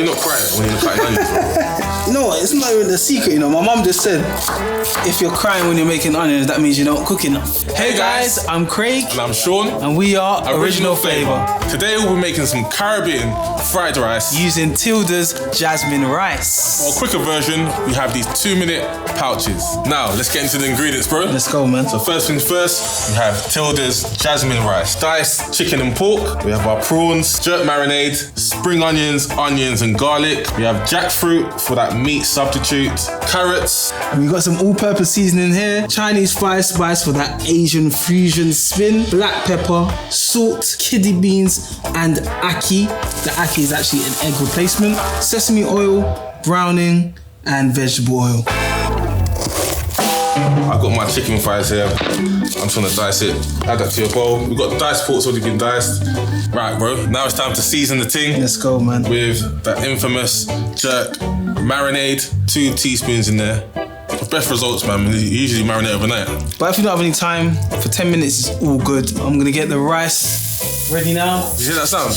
you're not crying when you're cutting onions, bro? No, it's not even a secret, you know. My mum just said, if you're crying when you're making onions, that means you're not cooking. Hey guys, I'm Craig. And I'm Shaun. And we are Original Flava. Today we'll be making some Caribbean fried rice. Using Tilda's Jasmine rice. For a quicker version, we have these 2-minute pouches. Now, let's get into the ingredients, bro. Let's go, man. So first things first, we have Tilda's Jasmine rice. Diced chicken and pork. We have our prawns, jerk marinade, spring onions, and garlic. We have jackfruit for that meat substitute, carrots. And we got some all-purpose seasoning here. Chinese spice for that Asian fusion spin. Black pepper, salt, kidney beans, and ackee. The ackee is actually an egg replacement. Sesame oil, browning, and vegetable oil. I've got my chicken thighs here. I'm just gonna dice it. Add that to your bowl. We've got diced pork already been diced. Right, bro. Now it's time to season the thing. Let's go, man. With that infamous jerk marinade. 2 teaspoons in there. For best results, man, you usually marinate overnight. But if you don't have any time, for 10 minutes is all good. I'm gonna get the rice ready now. Did you hear that sound?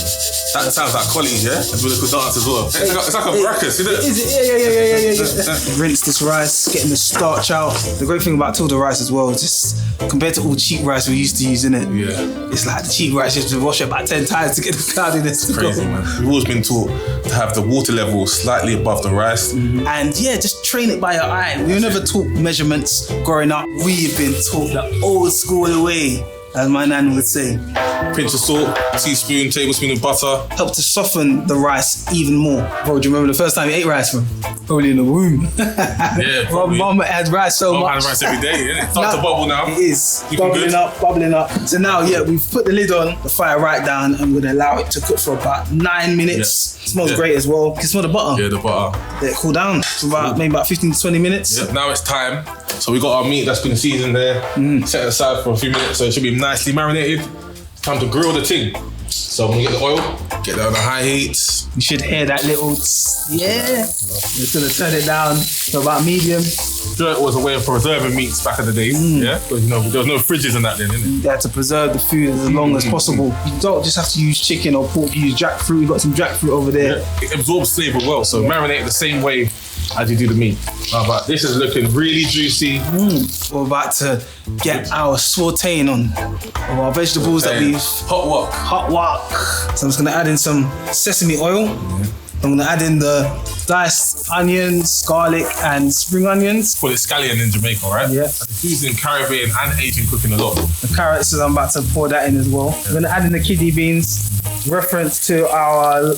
That sounds like Chillies, yeah? And do a little dance as well. It's like a bracket, isn't it? Is it? Yeah. Rinse this rice, getting the starch out. The great thing about Tilda rice as well is just compared to all cheap rice we used to use, innit? Yeah. It's like the cheap rice, you have to wash it about 10 times to get the cloudiness. It's crazy, man. We've always been taught to have the water level slightly above the rice. Mm-hmm. And yeah, just train it by your eye. We were never taught measurements growing up. We've been taught the old school way, as my nan would say. Pinch of salt, teaspoon, tablespoon of butter. Help to soften the rice even more. Bro, do you remember the first time you ate rice, bro? Probably in the womb. Yeah, probably. Mum had rice so much. Mum had rice every day, isn't it? Starts to bubble now. It is. Bubbling up. So now, yeah, we've put the lid on, the fire right down, and we're gonna allow it to cook for about 9 minutes. Yeah. Smells great as well. You can smell the butter. Yeah, the butter. Let it cool down for maybe about 15 to 20 minutes. Yeah, now it's time. So we got our meat that's been seasoned there, set it aside for a few minutes so it should be nicely marinated. Time to grill the thing. So I'm gonna get the oil, get that on a high heat. You should hear that little yeah. Just gonna turn it down to about medium. Dirt was a way of preserving meats back in the day, yeah? Because you know, there was no fridges and that then, innit? You had to preserve the food as long as possible. You don't just have to use chicken or pork, you use jackfruit. We've got some jackfruit over there. Yeah, it absorbs flavour well, so marinate the same way as you do the meat. But this is looking really juicy. We're about to get our sauteing on of our vegetables that we've... Hot wok. So I'm just gonna add in some sesame oil. I'm gonna add in the diced onions, garlic, and spring onions. Call it scallion in Jamaica, right? Yeah. Using Caribbean and Asian cooking a lot. The carrots, so I'm about to pour that in as well. Yeah. We're gonna add in the kidney beans, reference to our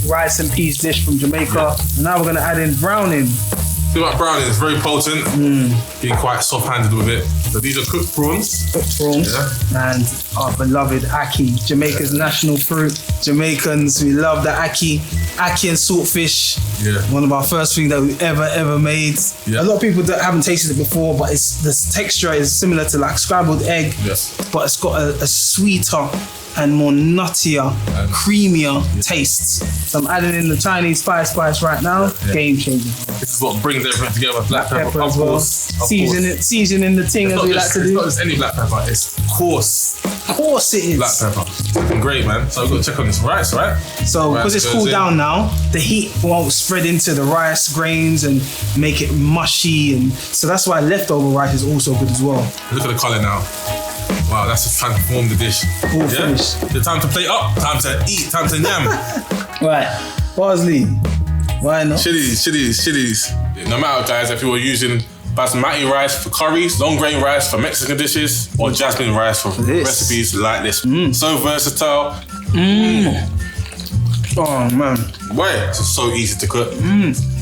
rice and peas dish from Jamaica. Yeah. And now we're gonna add in browning. The thing about browning, it's very potent. Being quite soft-handed with it. So these are cooked prawns. Yeah. And our beloved ackee, Jamaica's national fruit. Jamaicans, we love the ackee. Ackee and saltfish. Yeah. One of our first things that we ever made. Yeah. A lot of people that haven't tasted it before, but the texture is similar to like scrambled egg. Yes. But it's got a sweeter and more nuttier, creamier tastes. So I'm adding in the Chinese spice right now. Yeah. Game changer. This is what brings everything together. Black pepper as well. Seasoning the thing as we like to do. It's not just any black pepper, it's coarse. Of course it is. Black pepper. Great, man. So we've got to check on this rice, right? So because it's cooled down now, the heat won't spread into the rice grains and make it mushy. And so that's why leftover rice is also good as well. Look at the colour now. Wow, that's just transformed the dish. All finished. The time to plate up, time to eat, time to yam. Right, parsley. Why not? Chillies. No matter, guys, if you were using basmati rice for curries, long grain rice for Mexican dishes, or jasmine rice for recipes like this. So versatile. Oh man. Wait, it's so easy to cook.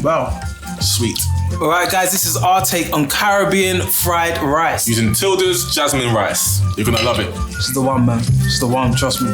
Wow. Sweet. Alright guys, this is our take on Caribbean fried rice. Using Tilda's Jasmine rice. You're gonna love it. This is the one, man. This is the one, trust me.